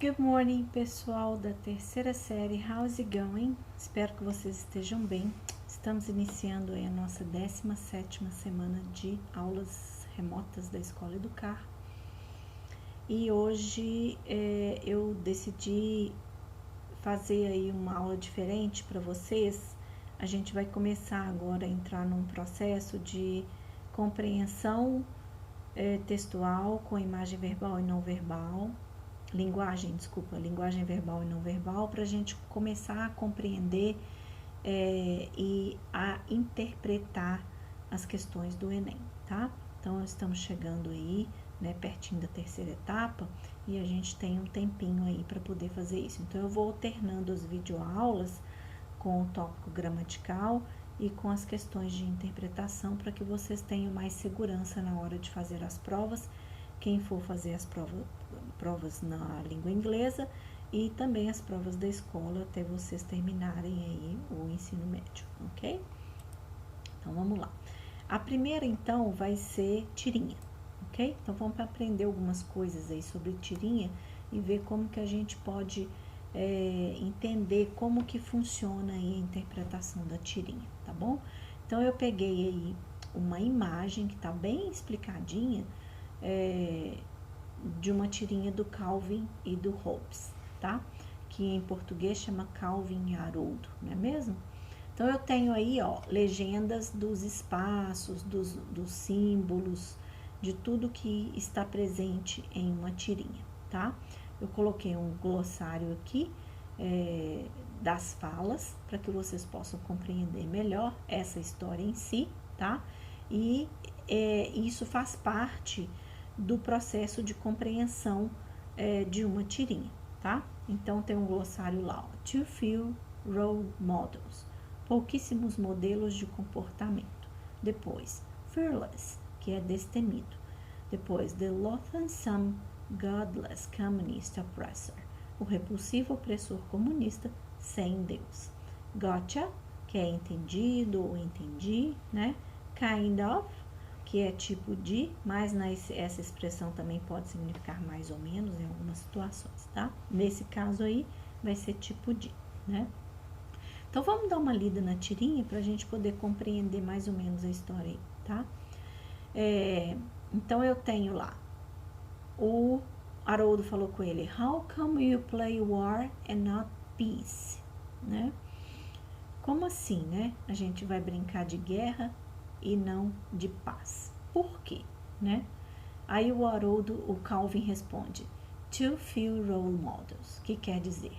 Good morning, pessoal da terceira série. How's it going? Espero que vocês estejam bem. Estamos iniciando aí a nossa 17ª semana de aulas remotas da Escola Educar. E hoje eu decidi fazer aí uma aula diferente para vocês. A gente vai começar agora a entrar num processo de compreensão textual com imagem verbal e não verbal. Linguagem verbal e não verbal, para a gente começar a compreender e a interpretar as questões do Enem, tá? Então, estamos chegando aí, né, pertinho da terceira etapa, e a gente tem um tempinho aí para poder fazer isso. Então, eu vou alternando as videoaulas com o tópico gramatical e com as questões de interpretação, para que vocês tenham mais segurança na hora de fazer as provas. Quem for fazer as provas na língua inglesa e também as provas da escola até vocês terminarem aí o ensino médio, ok? Então, vamos lá. A primeira, então, vai ser tirinha, ok? Então, vamos aprender algumas coisas aí sobre tirinha e ver como que a gente pode entender como que funciona aí a interpretação da tirinha, tá bom? Então, eu peguei aí uma imagem que tá bem explicadinha, de uma tirinha do Calvin e do Hobbes, tá? Que em português chama Calvin e Haroldo, não é mesmo? Então, eu tenho aí, ó, legendas dos espaços, dos símbolos, de tudo que está presente em uma tirinha, tá? Eu coloquei um glossário aqui das falas, para que vocês possam compreender melhor essa história em si, tá? E isso faz parte do processo de compreensão de uma tirinha, tá? Então, tem um glossário lá, ó, Too few role models, pouquíssimos modelos de comportamento. Depois, fearless, que é destemido. Depois, the loathsome, godless communist oppressor, o repulsivo opressor comunista sem Deus. Gotcha, que é entendido ou entendi, né? Kind of, que é tipo de, mas essa expressão também pode significar mais ou menos em algumas situações, tá? Nesse caso aí, vai ser tipo de, né? Então, vamos dar uma lida na tirinha para a gente poder compreender mais ou menos a história aí, tá? Então, eu tenho lá, o Haroldo falou com ele, How come you play war and not peace? Né? Como assim, né? A gente vai brincar de guerra e não de paz. Por quê, né? Aí o Calvin responde, Too few role models, que quer dizer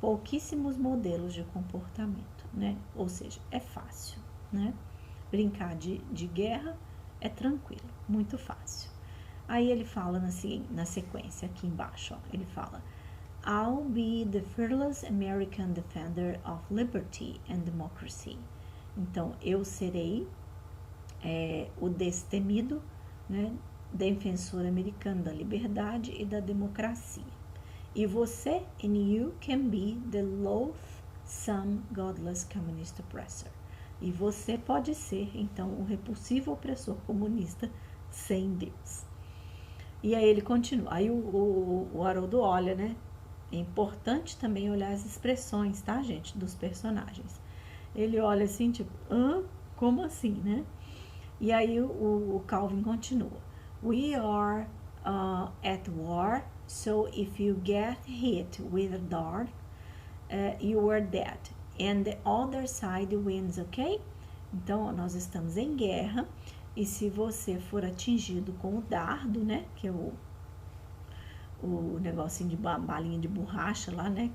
pouquíssimos modelos de comportamento, né? Ou seja, é fácil, né? Brincar de guerra é tranquilo, muito fácil. Aí ele fala na sequência aqui embaixo, ó, ele fala, I'll be the fearless American defender of liberty and democracy. Então, eu serei o destemido, né, defensor americano da liberdade e da democracia. E você, and you can be the loathsome, godless communist oppressor. E você pode ser, então, o repulsivo opressor comunista sem Deus. E aí ele continua. Aí o Haroldo olha, né? É importante também olhar as expressões, tá, gente, dos personagens. Ele olha assim, tipo, como assim, né? E aí o Calvin continua. We are at war, so if you get hit with a dart, you are dead. And the other side wins, ok? Então, nós estamos em guerra, e se você for atingido com o dardo, né, que é o negocinho de balinha de borracha lá, né,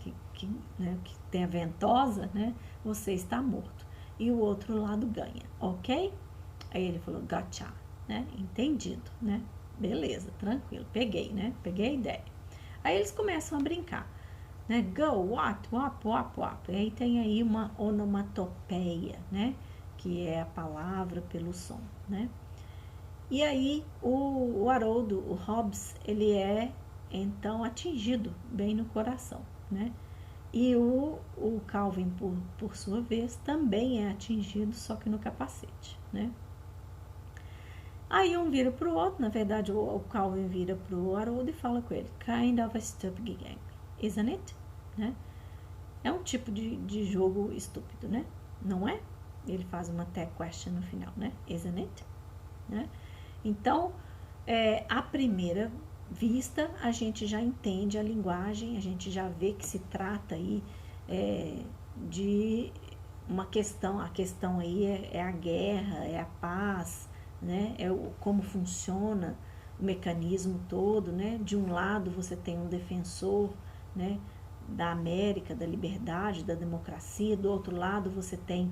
né, que tem a ventosa, né, você está morto. E o outro lado ganha, ok? Aí ele falou, gotcha, né, entendido, né, beleza, tranquilo, peguei, né, peguei a ideia. Aí eles começam a brincar, né, go, what, wap, wap, wap. E aí tem aí uma onomatopeia, né, que é a palavra pelo som, né. E aí o Haroldo, o Hobbes, ele é então atingido bem no coração, né? E o Calvin, por sua vez, também é atingido, só que no capacete, né? Aí um vira pro outro, na verdade o Calvin vira pro Haroldo e fala com ele, kind of a stupid game, isn't it? Né? É um tipo de jogo estúpido, né? Não é? Ele faz uma tag question no final, né? Isn't it? Né? Então, à primeira vista, a gente já entende a linguagem, a gente já vê que se trata aí de uma questão, a questão aí é a guerra, é a paz, né? Como funciona o mecanismo todo, né? De um lado você tem um defensor, né? Da América, da liberdade, da democracia, do outro lado você tem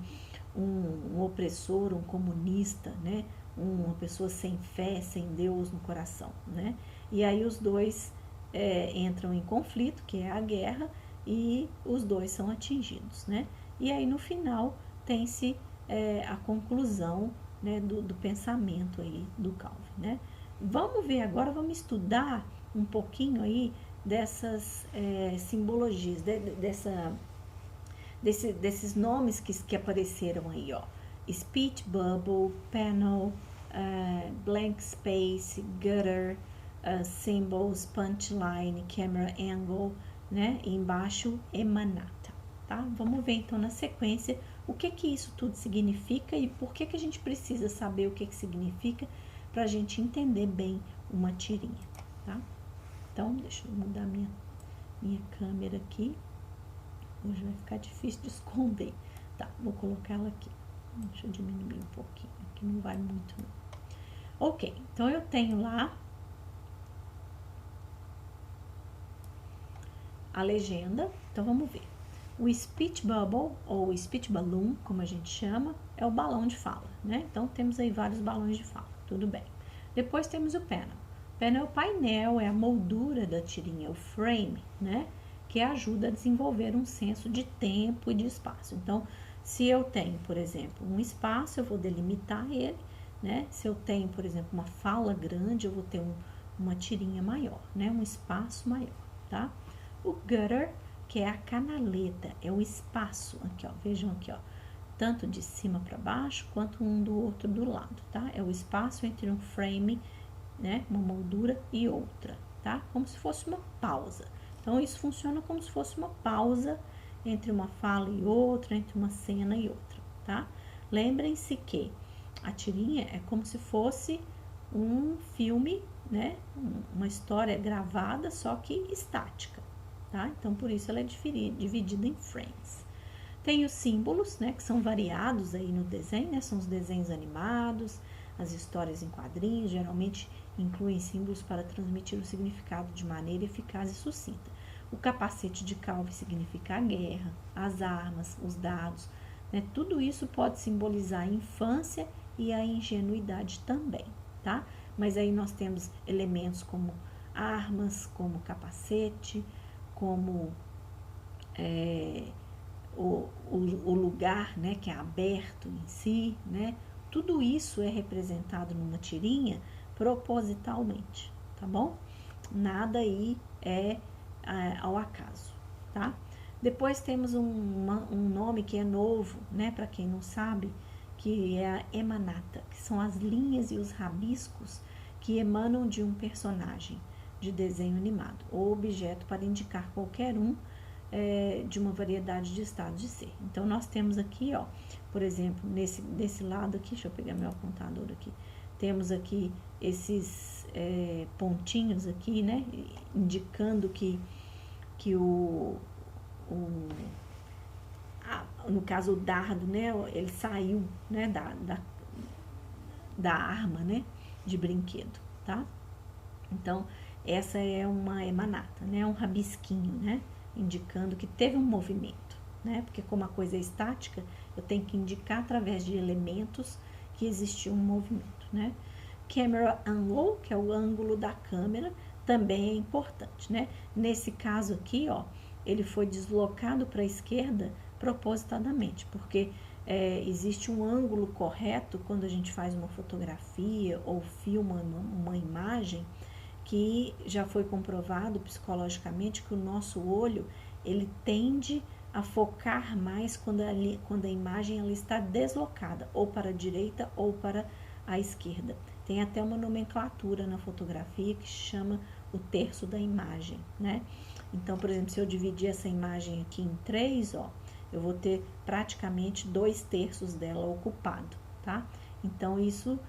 um opressor, um comunista, né? Uma pessoa sem fé, sem Deus no coração, né? E aí os dois entram em conflito, que é a guerra, e os dois são atingidos, né? E aí no final tem-se a conclusão, né, do pensamento aí do Calvin, né? Vamos ver agora, vamos estudar um pouquinho aí dessas simbologias, desses nomes que apareceram aí, ó. Speech bubble, panel, blank space, gutter, symbols, punchline, camera angle, né? E embaixo, emanata, tá? Vamos ver então na sequência o que isso tudo significa e por que a gente precisa saber o que significa para a gente entender bem uma tirinha, tá? Então, deixa eu mudar minha câmera aqui. Hoje vai ficar difícil de esconder. Tá, vou colocar ela aqui. Deixa eu diminuir um pouquinho, aqui não vai muito não. Ok, então eu tenho lá a legenda. Então vamos ver. O speech bubble, ou speech balloon, como a gente chama, é o balão de fala, né? Então temos aí vários balões de fala, tudo bem. Depois temos o panel. O panel é o painel, é a moldura da tirinha, o frame, né? Que ajuda a desenvolver um senso de tempo e de espaço. Então, se eu tenho, por exemplo, um espaço, eu vou delimitar ele, né? Se eu tenho, por exemplo, uma fala grande, eu vou ter uma tirinha maior, né? Um espaço maior, tá? O gutter, que é a canaleta, é o espaço, aqui ó, vejam aqui ó, tanto de cima para baixo, quanto um do outro do lado, tá? É o espaço entre um frame, né, uma moldura e outra, tá? Como se fosse uma pausa. Então, isso funciona como se fosse uma pausa entre uma fala e outra, entre uma cena e outra, tá? Lembrem-se que a tirinha é como se fosse um filme, né? Uma história gravada, só que estática, tá? Então, por isso ela é dividida em frames. Tem os símbolos, né, que são variados aí no desenho, né? São os desenhos animados, as histórias em quadrinhos, geralmente incluem símbolos para transmitir o significado de maneira eficaz e sucinta. O capacete de Calvin significa a guerra, as armas, os dados, né? Tudo isso pode simbolizar a infância e a ingenuidade também, tá? Mas aí nós temos elementos como armas, como capacete, como o lugar, né, que é aberto em si, né? Tudo isso é representado numa tirinha propositalmente, tá bom? Nada aí é ao acaso, tá? Depois temos um nome que é novo, né, para quem não sabe, que é a emanata, que são as linhas e os rabiscos que emanam de um personagem de desenho animado ou objeto para indicar qualquer um de uma variedade de estados de ser. Então, nós temos aqui, ó, por exemplo, desse lado aqui, deixa eu pegar meu apontador aqui, temos aqui esses pontinhos aqui, né, indicando que no caso o dardo, né, ele saiu, né, da arma, né, de brinquedo, tá? Então, essa é uma emanata, né, um rabisquinho, né, indicando que teve um movimento, né, porque como a coisa é estática, eu tenho que indicar através de elementos que existiu um movimento, né. Camera angle, que é o ângulo da câmera, também é importante, né. Nesse caso aqui, ó, ele foi deslocado para a esquerda propositadamente, porque existe um ângulo correto quando a gente faz uma fotografia ou filma uma imagem, que já foi comprovado psicologicamente que o nosso olho, ele tende a focar mais quando a imagem ela está deslocada, ou para a direita ou para a esquerda. Tem até uma nomenclatura na fotografia que chama o terço da imagem, né? Então, por exemplo, se eu dividir essa imagem aqui em 3, ó, eu vou ter praticamente 2/3 dela ocupado, tá? Então, isso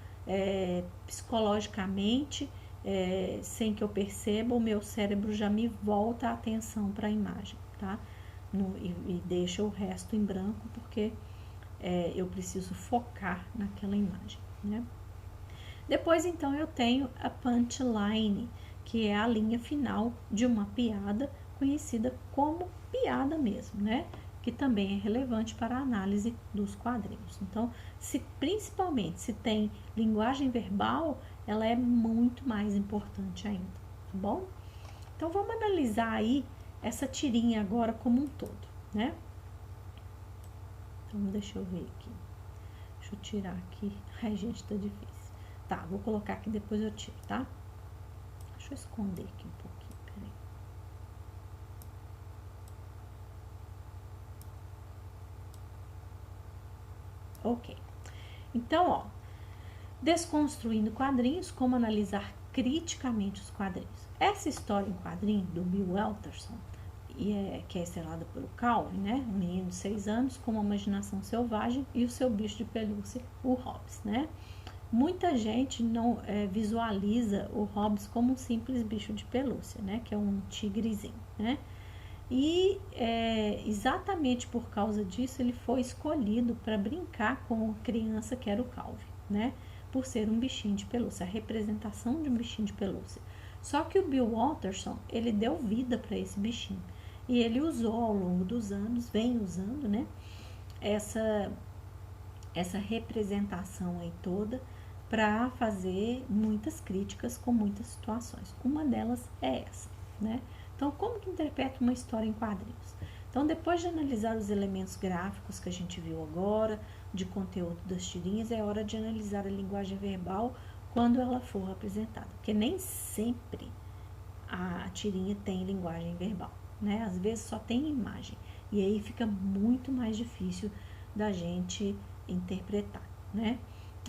psicologicamente, sem que eu perceba, o meu cérebro já me volta a atenção para a imagem, tá? E deixa o resto em branco, porque eu preciso focar naquela imagem, né? Depois, então, eu tenho a punchline, que é a linha final de uma piada, conhecida como piada mesmo, né? Que também é relevante para a análise dos quadrinhos. Então, principalmente se tem linguagem verbal, ela é muito mais importante ainda, tá bom? Então, vamos analisar aí essa tirinha agora como um todo, né? Então, deixa eu ver aqui. Deixa eu tirar aqui. Ai, gente, tá difícil. Tá, vou colocar aqui, depois eu tiro, tá? Deixa eu esconder aqui um pouquinho, peraí. Ok. Então, ó, desconstruindo quadrinhos, como analisar criticamente os quadrinhos. Essa história em quadrinho do Bill Walterson, que é estrelada pelo Calvin, né? Um menino de 6 anos com uma imaginação selvagem e o seu bicho de pelúcia, o Hobbes, né? Muita gente não visualiza o Hobbes como um simples bicho de pelúcia, né? Que é um tigrezinho, né? E exatamente por causa disso ele foi escolhido para brincar com a criança que era o Calvin, né? Por ser um bichinho de pelúcia, a representação de um bichinho de pelúcia. Só que o Bill Walterson, ele deu vida para esse bichinho. E ele usou ao longo dos anos, vem usando, né? Essa representação aí toda para fazer muitas críticas com muitas situações. Uma delas é essa, né? Então, como que interpreta uma história em quadrinhos? Então, depois de analisar os elementos gráficos que a gente viu agora, de conteúdo das tirinhas, é hora de analisar a linguagem verbal quando ela for apresentada, porque nem sempre a tirinha tem linguagem verbal, né? Às vezes só tem imagem, e aí fica muito mais difícil da gente interpretar, né?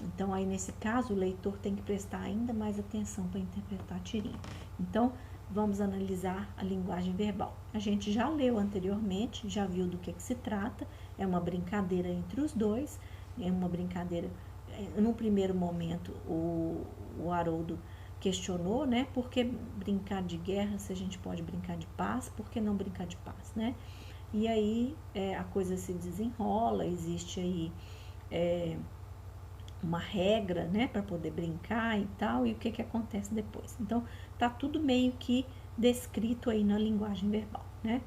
Então, aí nesse caso, o leitor tem que prestar ainda mais atenção para interpretar a tirinha. Então, vamos analisar a linguagem verbal. A gente já leu anteriormente, já viu do que se trata, é uma brincadeira entre os dois, é uma brincadeira, no primeiro momento, o Haroldo questionou, né, por que brincar de guerra se a gente pode brincar de paz, por que não brincar de paz, né? E aí a coisa se desenrola, existe aí uma regra, né, para poder brincar e tal, e o que acontece depois. Então, tá tudo meio que descrito aí na linguagem verbal, né?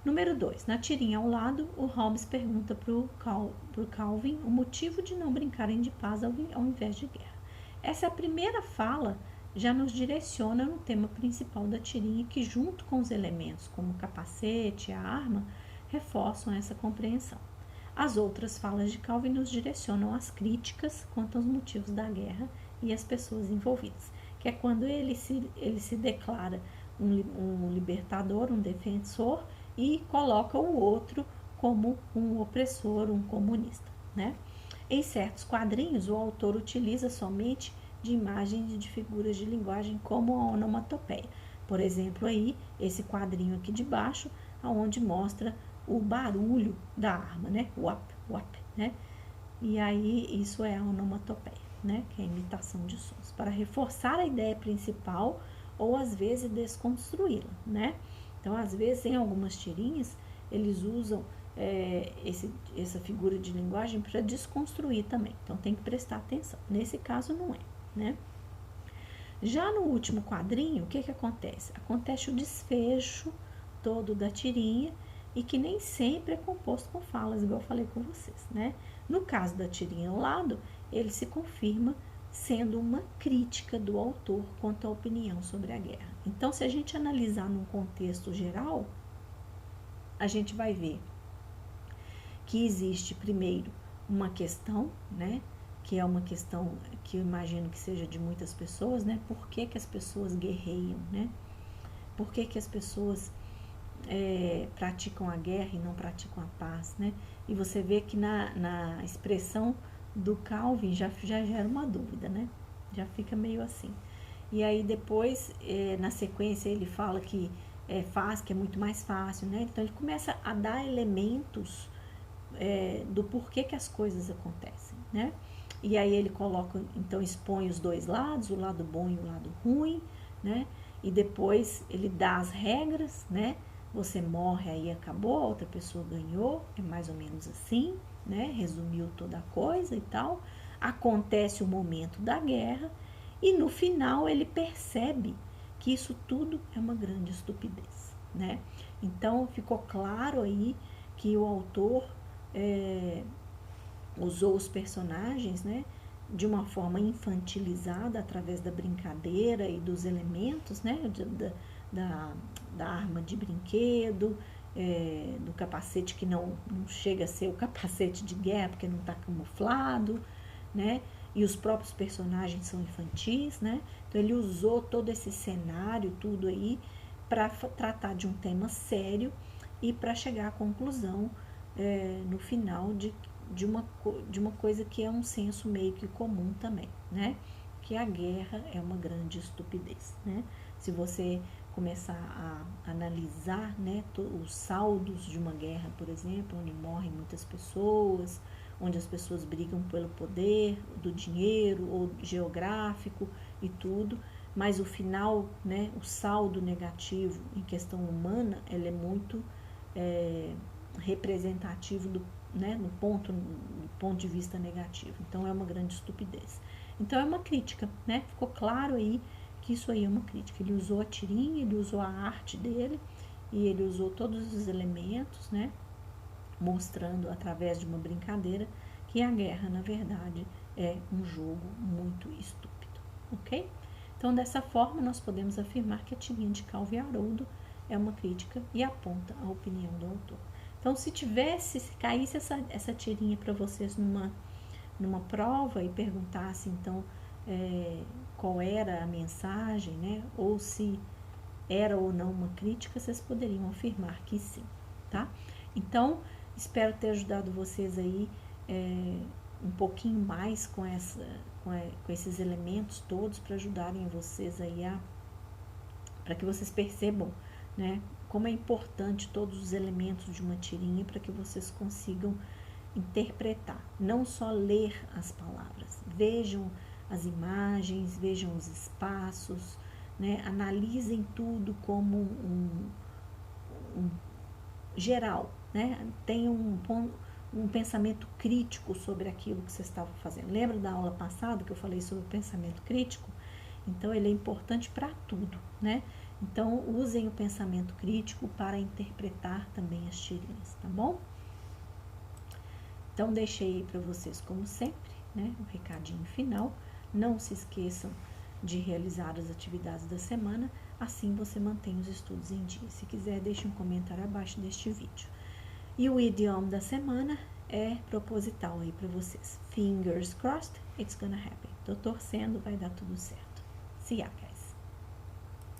Número 2, na tirinha ao lado, o Hobbes pergunta pro Calvin o motivo de não brincarem de paz ao invés de guerra. Essa é a primeira fala, já nos direciona no tema principal da tirinha, que junto com os elementos como o capacete, a arma, reforçam essa compreensão. As outras falas de Calvin nos direcionam às críticas quanto aos motivos da guerra e às pessoas envolvidas, que é quando ele se declara um libertador, um defensor, e coloca o outro como um opressor, um comunista, né? Em certos quadrinhos, o autor utiliza somente de imagens e de figuras de linguagem como a onomatopeia. Por exemplo, aí, esse quadrinho aqui de baixo, onde mostra o barulho da arma, né? Wap, wap, né? E aí, isso é a onomatopeia, né? Que é a imitação de sons, para reforçar a ideia principal ou, às vezes, desconstruí-la, né? Então, às vezes, em algumas tirinhas, eles usam essa figura de linguagem para desconstruir também. Então, tem que prestar atenção. Nesse caso, não é, né? Já no último quadrinho, o que acontece? Acontece o desfecho todo da tirinha e que nem sempre é composto com falas, igual eu falei com vocês, né? No caso da tirinha ao lado, ele se confirma sendo uma crítica do autor quanto à opinião sobre a guerra. Então, se a gente analisar num contexto geral, a gente vai ver que existe, primeiro, uma questão, né? Que é uma questão que eu imagino que seja de muitas pessoas, né? Por que as pessoas guerreiam, né? Por que as pessoas praticam a guerra e não praticam a paz, né? E você vê que na expressão do Calvin já gera uma dúvida, né? Já fica meio assim. E aí depois, na sequência, ele fala que faz, que é muito mais fácil, né? Então ele começa a dar elementos do porquê que as coisas acontecem, né? E aí ele coloca, então expõe os dois lados, o lado bom e o lado ruim, né? E depois ele dá as regras, né? Você morre, aí acabou, a outra pessoa ganhou, é mais ou menos assim, né? Resumiu toda a coisa e tal. Acontece o momento da guerra e no final ele percebe que isso tudo é uma grande estupidez, né? Então ficou claro aí que o autor usou os personagens, né, de uma forma infantilizada através da brincadeira e dos elementos, né, da arma de brinquedo, do capacete que não chega a ser o capacete de guerra porque não está camuflado, né, e os próprios personagens são infantis, né, então ele usou todo esse cenário, tudo aí, para tratar de um tema sério e para chegar à conclusão no final de uma coisa que é um senso meio que comum também, né? Que a guerra é uma grande estupidez, né? Se você começar a analisar, né, os saldos de uma guerra, por exemplo, onde morrem muitas pessoas, onde as pessoas brigam pelo poder, do dinheiro ou geográfico e tudo, mas o final, né, o saldo negativo em questão humana, ele é muito representativo né, do ponto de vista negativo. Então é uma grande estupidez. Então é uma crítica, né? Ficou claro aí que isso aí é uma crítica. Ele usou a tirinha, ele usou a arte dele e ele usou todos os elementos, né? Mostrando através de uma brincadeira que a guerra, na verdade, é um jogo muito estúpido, ok? Então, dessa forma, nós podemos afirmar que a tirinha de Calvo e Haroldo é uma crítica e aponta a opinião do autor. Então, se caísse essa tirinha para vocês numa prova e perguntasse, então, qual era a mensagem, né? Ou se era ou não uma crítica, vocês poderiam afirmar que sim, tá? Então, espero ter ajudado vocês aí um pouquinho mais com esses elementos todos para ajudarem vocês aí para que vocês percebam, né, como é importante todos os elementos de uma tirinha para que vocês consigam interpretar, não só ler as palavras, vejam as imagens, vejam os espaços, né, analisem tudo como um geral, né, tenham um pensamento crítico sobre aquilo que vocês estavam fazendo. Lembra da aula passada que eu falei sobre o pensamento crítico? Então, ele é importante para tudo, né? Então, usem o pensamento crítico para interpretar também as tirinhas, tá bom? Então, deixei aí para vocês, como sempre, né, um recadinho final. Não se esqueçam de realizar as atividades da semana, assim você mantém os estudos em dia. Se quiser, deixe um comentário abaixo deste vídeo. E o idioma da semana é proposital aí para vocês. Fingers crossed, it's gonna happen. Tô torcendo, vai dar tudo certo. See ya, guys.